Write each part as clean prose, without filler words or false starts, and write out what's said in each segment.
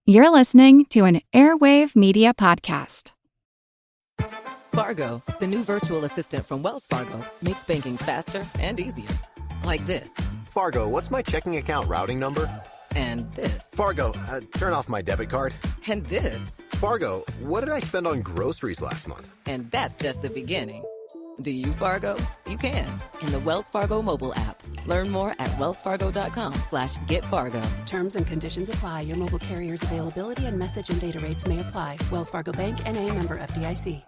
You're listening to an Airwave Media Podcast. Fargo, the new virtual assistant from Wells Fargo, makes banking faster and easier. Like this. Fargo, what's my checking account routing number? And this. Fargo, turn off my debit card. And this. Fargo, what did I spend on groceries last month? And that's just the beginning. Do you, Fargo? You can in the Wells Fargo mobile app. Learn more at wellsfargo.com/getfargo. Terms and conditions apply. Your mobile carrier's availability and message and data rates may apply. Wells Fargo Bank, N.A., member FDIC.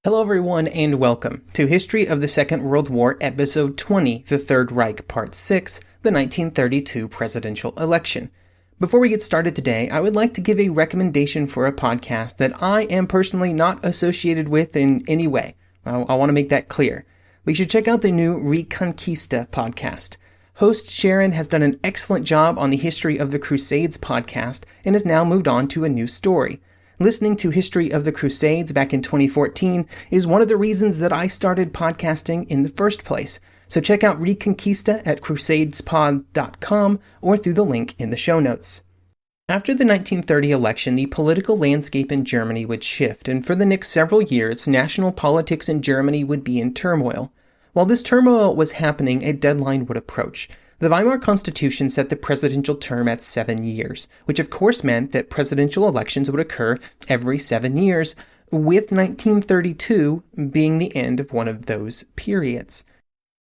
Hello everyone and welcome to History of the Second World War, Episode 20, The Third Reich, Part 6, the 1932 Presidential Election. Before we get started today, I would like to give a recommendation for a podcast that I am personally not associated with in any way. I want to make that clear. But you should check out the new Reconquista podcast. Host Sharon has done an excellent job on the History of the Crusades podcast and has now moved on to a new story. Listening to History of the Crusades back in 2014 is one of the reasons that I started podcasting in the first place. So check out Reconquista at crusadespod.com or through the link in the show notes. After the 1930 election, the political landscape in Germany would shift, and for the next several years, national politics in Germany would be in turmoil. While this turmoil was happening, a deadline would approach. The Weimar Constitution set the presidential term at 7 years, which of course meant that presidential elections would occur every 7 years, with 1932 being the end of one of those periods.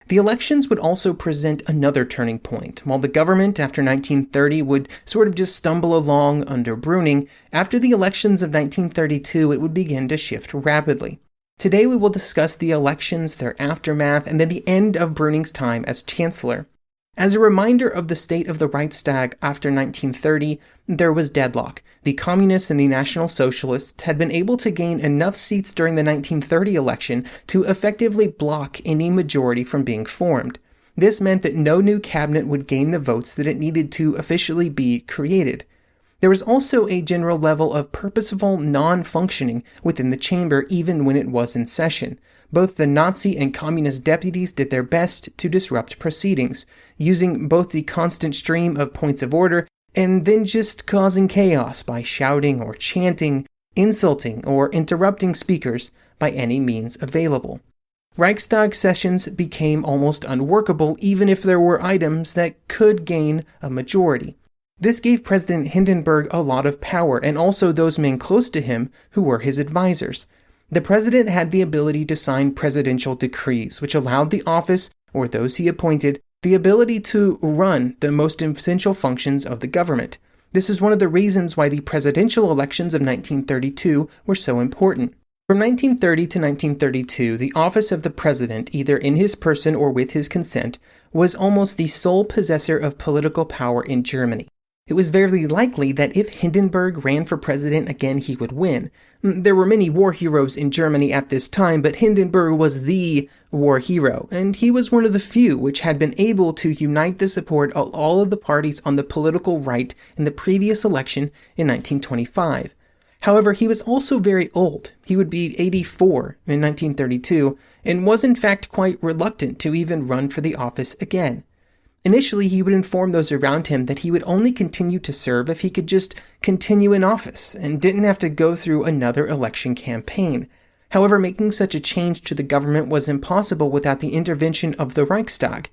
The elections would also present another turning point. While the government after 1930 would sort of just stumble along under Brüning, after the elections of 1932 it would begin to shift rapidly. Today we will discuss the elections, their aftermath, and then the end of Brüning's time as chancellor. As a reminder of the state of the Reichstag after 1930, there was deadlock. The Communists and the National Socialists had been able to gain enough seats during the 1930 election to effectively block any majority from being formed. This meant that no new cabinet would gain the votes that it needed to officially be created. There was also a general level of purposeful non-functioning within the chamber even when it was in session. Both the Nazi and Communist deputies did their best to disrupt proceedings, using both the constant stream of points of order and then just causing chaos by shouting or chanting, insulting or interrupting speakers by any means available. Reichstag sessions became almost unworkable even if there were items that could gain a majority. This gave President Hindenburg a lot of power and also those men close to him who were his advisors. The president had the ability to sign presidential decrees, which allowed the office, or those he appointed, the ability to run the most essential functions of the government. This is one of the reasons why the presidential elections of 1932 were so important. From 1930 to 1932, the office of the president, either in his person or with his consent, was almost the sole possessor of political power in Germany. It was very likely that if Hindenburg ran for president again, he would win. There were many war heroes in Germany at this time, but Hindenburg was the war hero, and he was one of the few which had been able to unite the support of all of the parties on the political right in the previous election in 1925. However, he was also very old. He would be 84 in 1932, and was in fact quite reluctant to even run for the office again. Initially, he would inform those around him that he would only continue to serve if he could just continue in office and didn't have to go through another election campaign. However, making such a change to the government was impossible without the intervention of the Reichstag.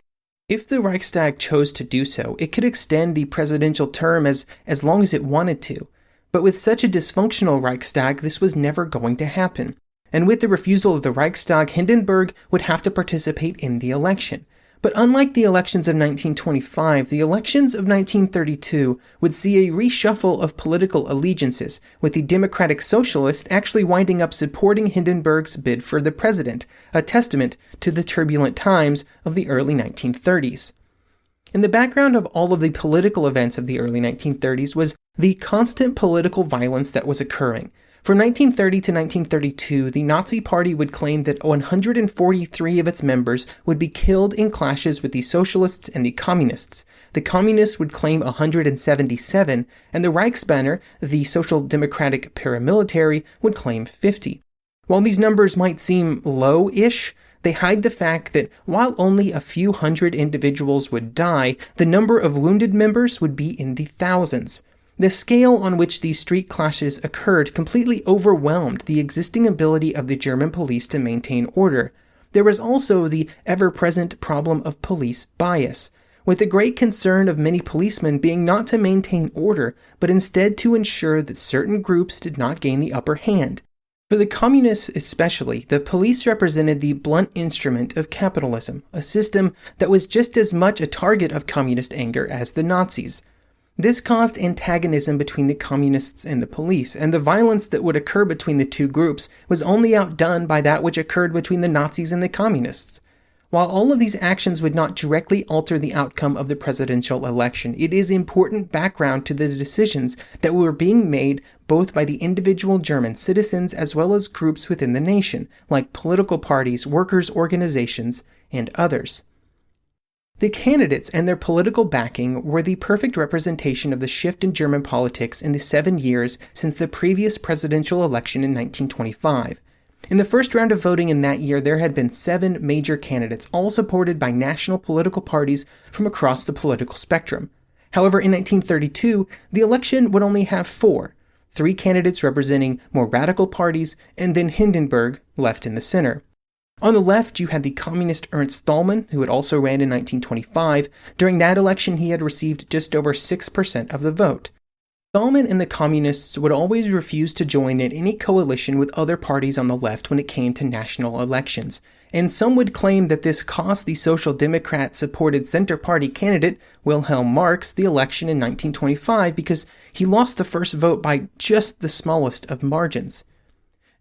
If the Reichstag chose to do so, it could extend the presidential term as long as it wanted to. But with such a dysfunctional Reichstag, this was never going to happen. And with the refusal of the Reichstag, Hindenburg would have to participate in the election. But unlike the elections of 1925, the elections of 1932 would see a reshuffle of political allegiances, with the Democratic Socialists actually winding up supporting Hindenburg's bid for the president, a testament to the turbulent times of the early 1930s. In the background of all of the political events of the early 1930s was the constant political violence that was occurring. From 1930 to 1932, the Nazi Party would claim that 143 of its members would be killed in clashes with the Socialists and the Communists. The Communists would claim 177, and the Reichsbanner, the Social Democratic paramilitary, would claim 50. While these numbers might seem low-ish, they hide the fact that while only a few hundred individuals would die, the number of wounded members would be in the thousands. The scale on which these street clashes occurred completely overwhelmed the existing ability of the German police to maintain order. There was also the ever-present problem of police bias, with the great concern of many policemen being not to maintain order, but instead to ensure that certain groups did not gain the upper hand. For the communists especially, the police represented the blunt instrument of capitalism, a system that was just as much a target of communist anger as the Nazis. This caused antagonism between the communists and the police, and the violence that would occur between the two groups was only outdone by that which occurred between the Nazis and the communists. While all of these actions would not directly alter the outcome of the presidential election, it is important background to the decisions that were being made both by the individual German citizens as well as groups within the nation, like political parties, workers' organizations, and others. The candidates and their political backing were the perfect representation of the shift in German politics in the 7 years since the previous presidential election in 1925. In the first round of voting in that year, there had been 7 major candidates, all supported by national political parties from across the political spectrum. However, in 1932, the election would only have 4, 3 candidates representing more radical parties, and then Hindenburg left in the center. On the left, you had the communist Ernst Thälmann, who had also ran in 1925. During that election, he had received just over 6% of the vote. Thälmann and the communists would always refuse to join in any coalition with other parties on the left when it came to national elections, and some would claim that this cost the Social Democrat-supported Center Party candidate, Wilhelm Marx, the election in 1925 because he lost the first vote by just the smallest of margins.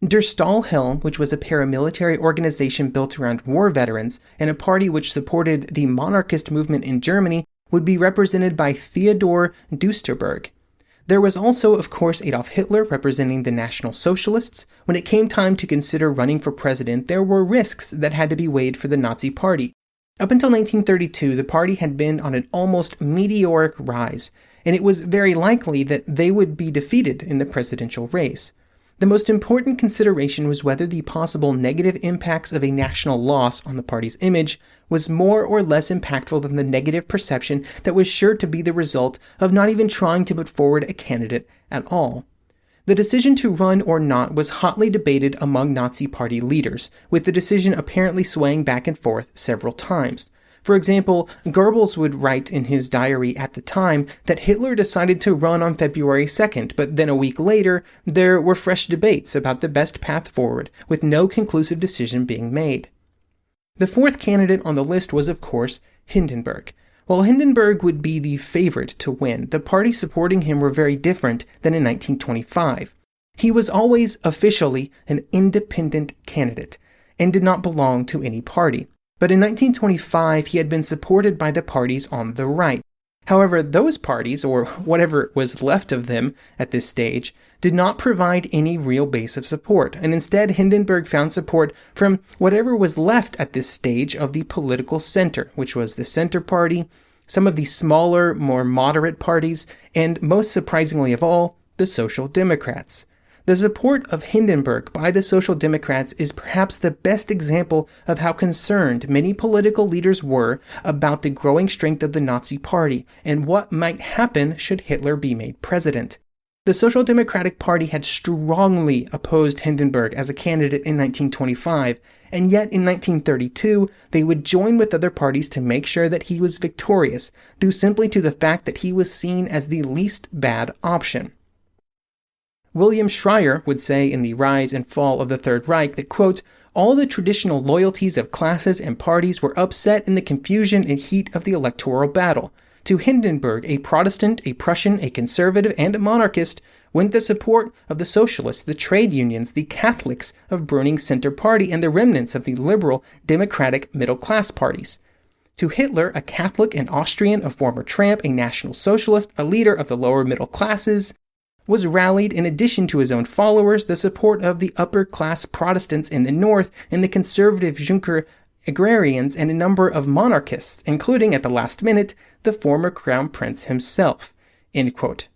Der Stahlhelm, which was a paramilitary organization built around war veterans and a party which supported the monarchist movement in Germany, would be represented by Theodor Duesterberg. There was also, of course, Adolf Hitler representing the National Socialists. When it came time to consider running for president, there were risks that had to be weighed for the Nazi Party. Up until 1932, the party had been on an almost meteoric rise, and it was very likely that they would be defeated in the presidential race. The most important consideration was whether the possible negative impacts of a national loss on the party's image was more or less impactful than the negative perception that was sure to be the result of not even trying to put forward a candidate at all. The decision to run or not was hotly debated among Nazi Party leaders, with the decision apparently swaying back and forth several times. For example, Goebbels would write in his diary at the time that Hitler decided to run on February 2nd, but then a week later, there were fresh debates about the best path forward, with no conclusive decision being made. The fourth candidate on the list was, of course, Hindenburg. While Hindenburg would be the favorite to win, the party supporting him were very different than in 1925. He was always officially an independent candidate, and did not belong to any party. But in 1925, he had been supported by the parties on the right. However, those parties, or whatever was left of them at this stage, did not provide any real base of support, and instead Hindenburg found support from whatever was left at this stage of the political center, which was the Center Party, some of the smaller, more moderate parties, and most surprisingly of all, the Social Democrats. The support of Hindenburg by the Social Democrats is perhaps the best example of how concerned many political leaders were about the growing strength of the Nazi Party and what might happen should Hitler be made president. The Social Democratic Party had strongly opposed Hindenburg as a candidate in 1925, and yet in 1932 they would join with other parties to make sure that he was victorious, due simply to the fact that he was seen as the least bad option. William Schreier would say in The Rise and Fall of the Third Reich that, quote, all the traditional loyalties of classes and parties were upset in the confusion and heat of the electoral battle. To Hindenburg, a Protestant, a Prussian, a conservative, and a monarchist, went the support of the socialists, the trade unions, the Catholics of Brüning's Center Party, and the remnants of the liberal, democratic, middle-class parties. To Hitler, a Catholic, an Austrian, a former tramp, a National Socialist, a leader of the lower middle classes, was rallied, in addition to his own followers, the support of the upper-class Protestants in the north and the conservative Junker agrarians and a number of monarchists, including, at the last minute, the former Crown Prince himself. End quote.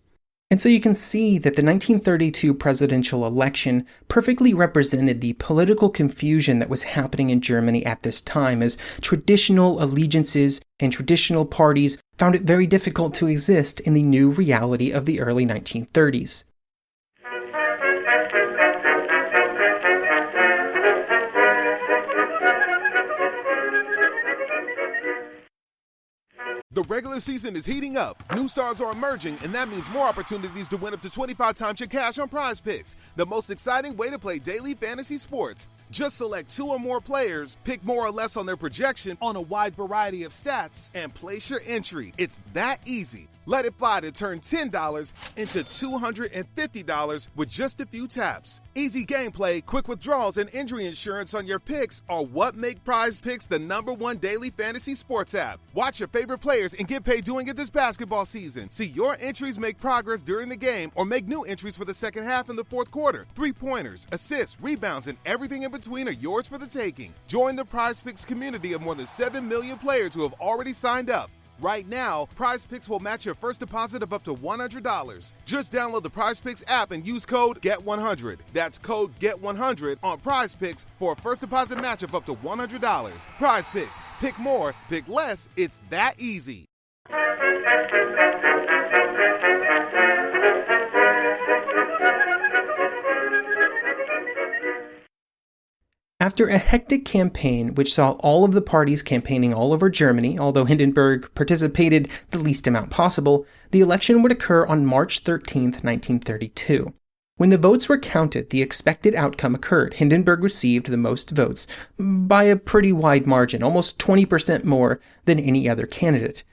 And so you can see that the 1932 presidential election perfectly represented the political confusion that was happening in Germany at this time, as traditional allegiances and traditional parties found it very difficult to exist in the new reality of the early 1930s. The regular season is heating up. New stars are emerging, and that means more opportunities to win up to 25 times your cash on Prize Picks, the most exciting way to play daily fantasy sports. Just select 2 or more players, pick more or less on their projection on a wide variety of stats, and place your entry. It's that easy. Let it fly to turn $10 into $250 with just a few taps. Easy gameplay, quick withdrawals, and injury insurance on your picks are what make Prize Picks the #1 daily fantasy sports app. Watch your favorite players and get paid doing it this basketball season. See your entries make progress during the game or make new entries for the second half and the fourth quarter. 3-pointers, assists, rebounds, and everything in between are yours for the taking. Join the Prize Picks community of more than 7 million players who have already signed up. Right now, Prize Picks will match your first deposit of up to $100. Just download the Prize Picks app and use code GET100. That's code GET100 on Prize Picks for a first deposit match of up to $100. Prize Picks. Pick more, pick less. It's that easy. After a hectic campaign which saw all of the parties campaigning all over Germany, although Hindenburg participated the least amount possible, the election would occur on March 13, 1932. When the votes were counted, the expected outcome occurred. Hindenburg received the most votes, by a pretty wide margin, almost 20% more than any other candidate.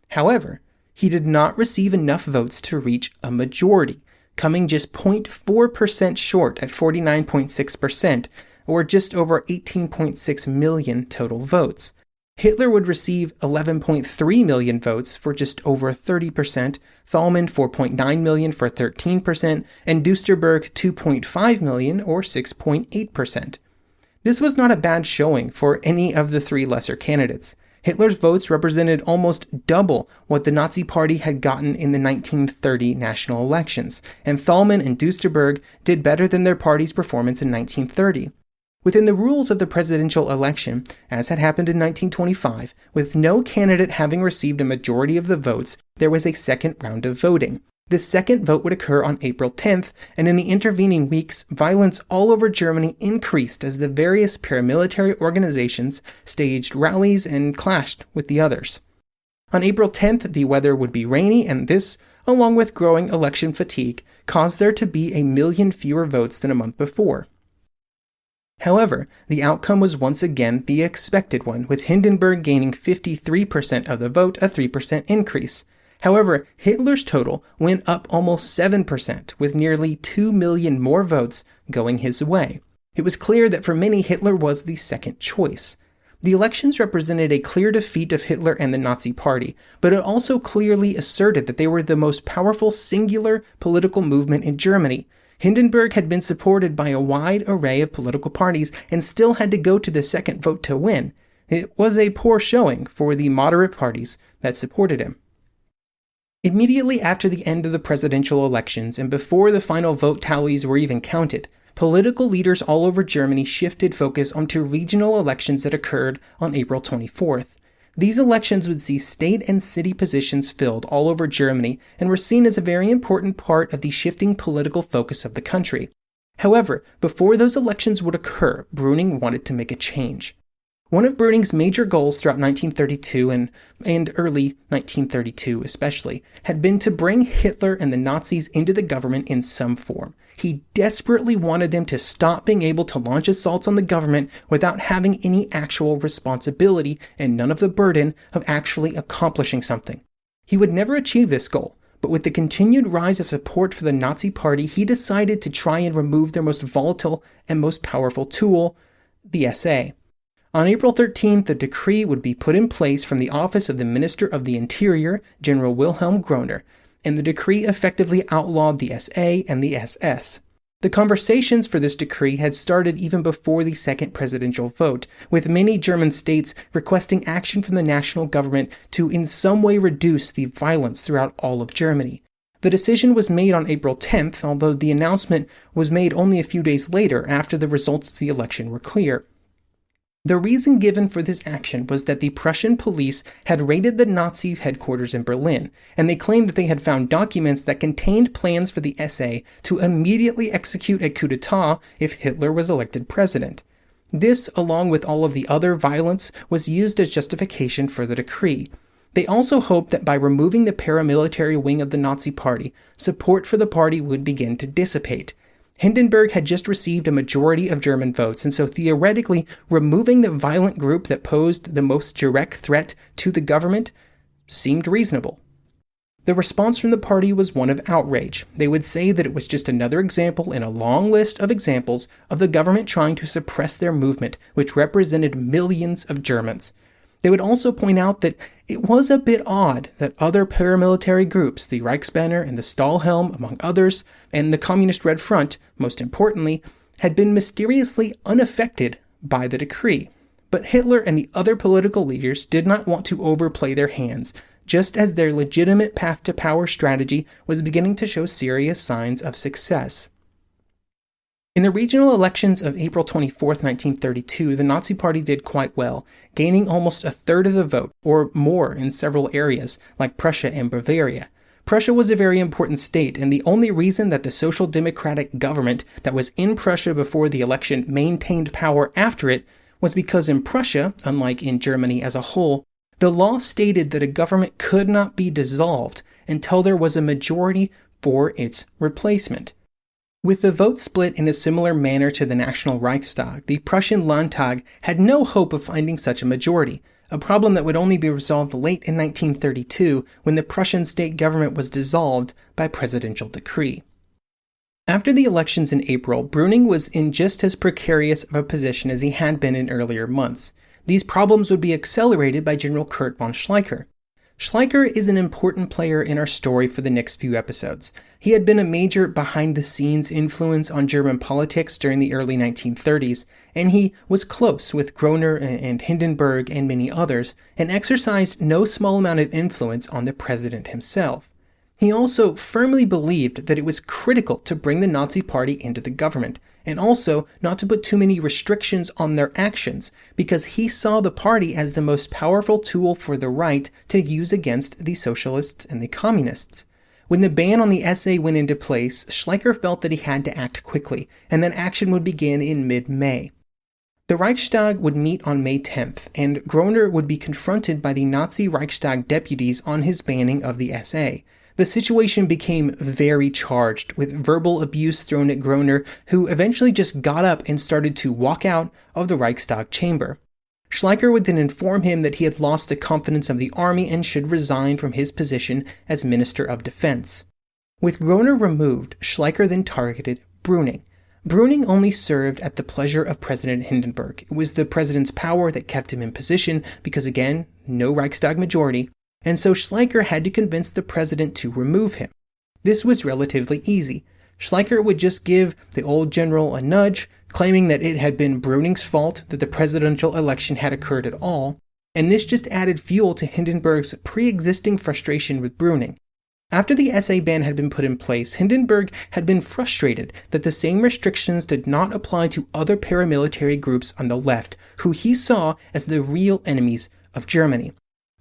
However, he did not receive enough votes to reach a majority, coming just 0.4% short at 49.6%, or just over 18.6 million total votes. Hitler would receive 11.3 million votes for just over 30%, Thälmann 4.9 million for 13%, and Düsterberg 2.5 million or 6.8%. This was not a bad showing for any of the 3 lesser candidates. Hitler's votes represented almost double what the Nazi Party had gotten in the 1930 national elections, and Thälmann and Düsterberg did better than their party's performance in 1930. Within the rules of the presidential election, as had happened in 1925, with no candidate having received a majority of the votes, there was a second round of voting. The second vote would occur on April 10th, and in the intervening weeks, violence all over Germany increased as the various paramilitary organizations staged rallies and clashed with the others. On April 10th, the weather would be rainy, and this, along with growing election fatigue, caused there to be 1 million fewer votes than a month before. However, the outcome was once again the expected one, with Hindenburg gaining 53% of the vote, a 3% increase. However, Hitler's total went up almost 7%, with nearly 2 million more votes going his way. It was clear that for many, Hitler was the second choice. The elections represented a clear defeat of Hitler and the Nazi Party, but it also clearly asserted that they were the most powerful singular political movement in Germany. Hindenburg had been supported by a wide array of political parties and still had to go to the second vote to win. It was a poor showing for the moderate parties that supported him. Immediately after the end of the presidential elections and before the final vote tallies were even counted, political leaders all over Germany shifted focus onto regional elections that occurred on April 24th. These elections would see state and city positions filled all over Germany and were seen as a very important part of the shifting political focus of the country. However, before those elections would occur, Brüning wanted to make a change. One of Brüning's major goals throughout 1932 and early 1932 especially had been to bring Hitler and the Nazis into the government in some form. He desperately wanted them to stop being able to launch assaults on the government without having any actual responsibility and none of the burden of actually accomplishing something. He would never achieve this goal, but with the continued rise of support for the Nazi Party, he decided to try and remove their most volatile and most powerful tool, the SA. On April 13th, the decree would be put in place from the office of the Minister of the Interior, General Wilhelm Groener, and the decree effectively outlawed the SA and the SS. The conversations for this decree had started even before the second presidential vote, with many German states requesting action from the national government to in some way reduce the violence throughout all of Germany. The decision was made on April 10th, although the announcement was made only a few days later after the results of the election were clear. The reason given for this action was that the Prussian police had raided the Nazi headquarters in Berlin, and they claimed that they had found documents that contained plans for the SA to immediately execute a coup d'etat if Hitler was elected president. This, along with all of the other violence, was used as justification for the decree. They also hoped that by removing the paramilitary wing of the Nazi Party, support for the party would begin to dissipate. Hindenburg had just received a majority of German votes, and so theoretically, removing the violent group that posed the most direct threat to the government seemed reasonable. The response from the party was one of outrage. They would say that it was just another example in a long list of examples of the government trying to suppress their movement, which represented millions of Germans. They would also point out that it was a bit odd that other paramilitary groups, the Reichsbanner and the Stahlhelm, among others, and the Communist Red Front, most importantly, had been mysteriously unaffected by the decree. But Hitler and the other political leaders did not want to overplay their hands, just as their legitimate path to power strategy was beginning to show serious signs of success. In the regional elections of April 24, 1932, the Nazi Party did quite well, gaining almost a third of the vote, or more in several areas, like Prussia and Bavaria. Prussia was a very important state, and the only reason that the Social Democratic government that was in Prussia before the election maintained power after it was because in Prussia, unlike in Germany as a whole, the law stated that a government could not be dissolved until there was a majority for its replacement. With the vote split in a similar manner to the National Reichstag, the Prussian Landtag had no hope of finding such a majority, a problem that would only be resolved late in 1932 when the Prussian state government was dissolved by presidential decree. After the elections in April, Brüning was in just as precarious of a position as he had been in earlier months. These problems would be accelerated by General Kurt von Schleicher. Schleicher is an important player in our story for the next few episodes. He had been a major behind-the-scenes influence on German politics during the early 1930s, and he was close with Groener and Hindenburg and many others, and exercised no small amount of influence on the president himself. He also firmly believed that it was critical to bring the Nazi Party into the government, and also not to put too many restrictions on their actions, because he saw the party as the most powerful tool for the right to use against the socialists and the communists. When the ban on the SA went into place, Schleicher felt that he had to act quickly, and that action would begin in mid-May. The Reichstag would meet on May 10th, and Groener would be confronted by the Nazi Reichstag deputies on his banning of the SA. The situation became very charged, with verbal abuse thrown at Groener, who eventually just got up and started to walk out of the Reichstag chamber. Schleicher would then inform him that he had lost the confidence of the army and should resign from his position as Minister of Defense. With Groener removed, Schleicher then targeted Brüning. Brüning only served at the pleasure of President Hindenburg. It was the president's power that kept him in position because, again, no Reichstag majority, and so Schleicher had to convince the president to remove him. This was relatively easy. Schleicher would just give the old general a nudge, claiming that it had been Brüning's fault that the presidential election had occurred at all, and this just added fuel to Hindenburg's pre-existing frustration with Brüning. After the SA ban had been put in place, Hindenburg had been frustrated that the same restrictions did not apply to other paramilitary groups on the left, who he saw as the real enemies of Germany.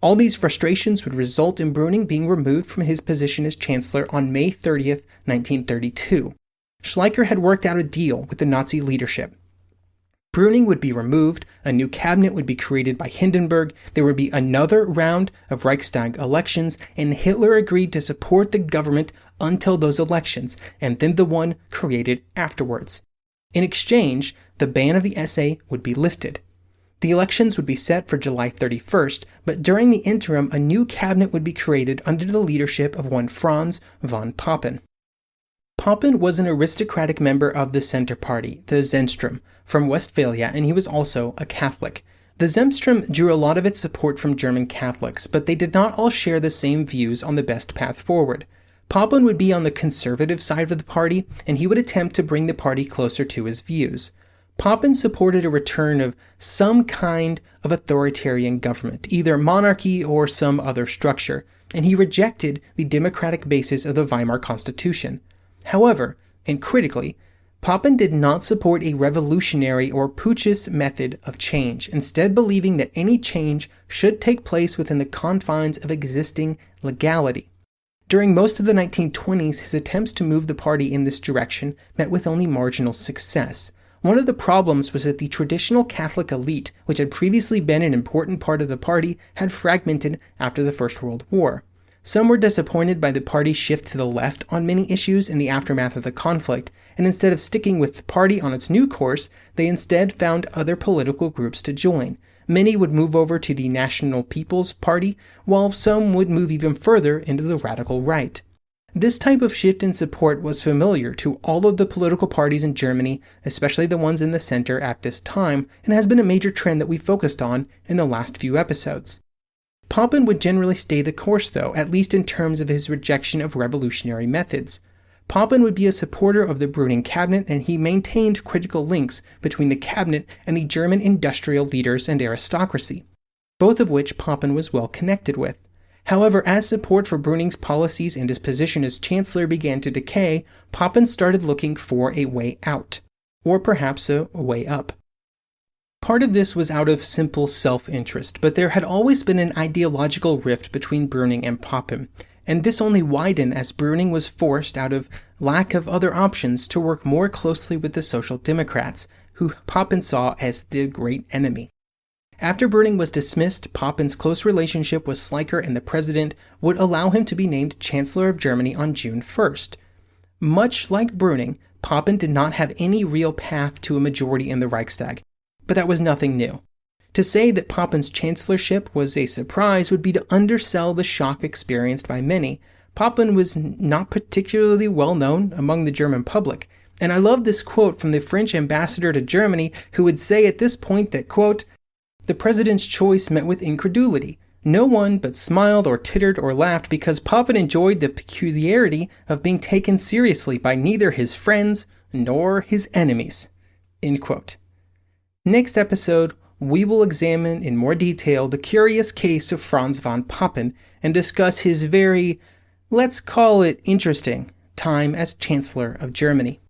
All these frustrations would result in Brüning being removed from his position as Chancellor on May 30th, 1932. Schleicher had worked out a deal with the Nazi leadership. Brüning would be removed, a new cabinet would be created by Hindenburg, there would be another round of Reichstag elections, and Hitler agreed to support the government until those elections, and then the one created afterwards. In exchange, the ban of the SA would be lifted. The elections would be set for July 31st, but during the interim, a new cabinet would be created under the leadership of one Franz von Papen. Papen was an aristocratic member of the Center Party, the Zentrum, from Westphalia, and he was also a Catholic. The Zentrum drew a lot of its support from German Catholics, but they did not all share the same views on the best path forward. Papen would be on the conservative side of the party, and he would attempt to bring the party closer to his views. Papen supported a return of some kind of authoritarian government, either monarchy or some other structure. and he rejected the democratic basis of the Weimar Constitution. However, and critically, Papen did not support a revolutionary or putschist method of change, instead believing that any change should take place within the confines of existing legality. During most of the 1920s, his attempts to move the party in this direction met with only marginal success. One of the problems was that the traditional Catholic elite, which had previously been an important part of the party, had fragmented after the First World War. Some were disappointed by the party's shift to the left on many issues in the aftermath of the conflict, and instead of sticking with the party on its new course, they instead found other political groups to join. Many would move over to the National People's Party, while some would move even further into the radical right. This type of shift in support was familiar to all of the political parties in Germany, especially the ones in the center at this time, and has been a major trend that we focused on in the last few episodes. Papen would generally stay the course though, at least in terms of his rejection of revolutionary methods. Papen would be a supporter of the Brüning cabinet, and he maintained critical links between the cabinet and the German industrial leaders and aristocracy, both of which Papen was well connected with. However, as support for Brüning's policies and his position as chancellor began to decay, Papen started looking for a way out, or perhaps a way up. Part of this was out of simple self-interest, but there had always been an ideological rift between Brüning and Papen, and this only widened as Brüning was forced, out of lack of other options, to work more closely with the Social Democrats, who Papen saw as the great enemy. After Brüning was dismissed, Papen's close relationship with Schleicher and the president would allow him to be named Chancellor of Germany on June 1st. Much like Brüning, Papen did not have any real path to a majority in the Reichstag, but that was nothing new. To say that Papen's chancellorship was a surprise would be to undersell the shock experienced by many. Papen was not particularly well known among the German public, and I love this quote from the French ambassador to Germany, who would say at this point that, quote, "The president's choice met with incredulity. No one but smiled or tittered or laughed because Papen enjoyed the peculiarity of being taken seriously by neither his friends nor his enemies." End quote. Next episode, we will examine in more detail the curious case of Franz von Papen and discuss his very, let's call it interesting, time as Chancellor of Germany.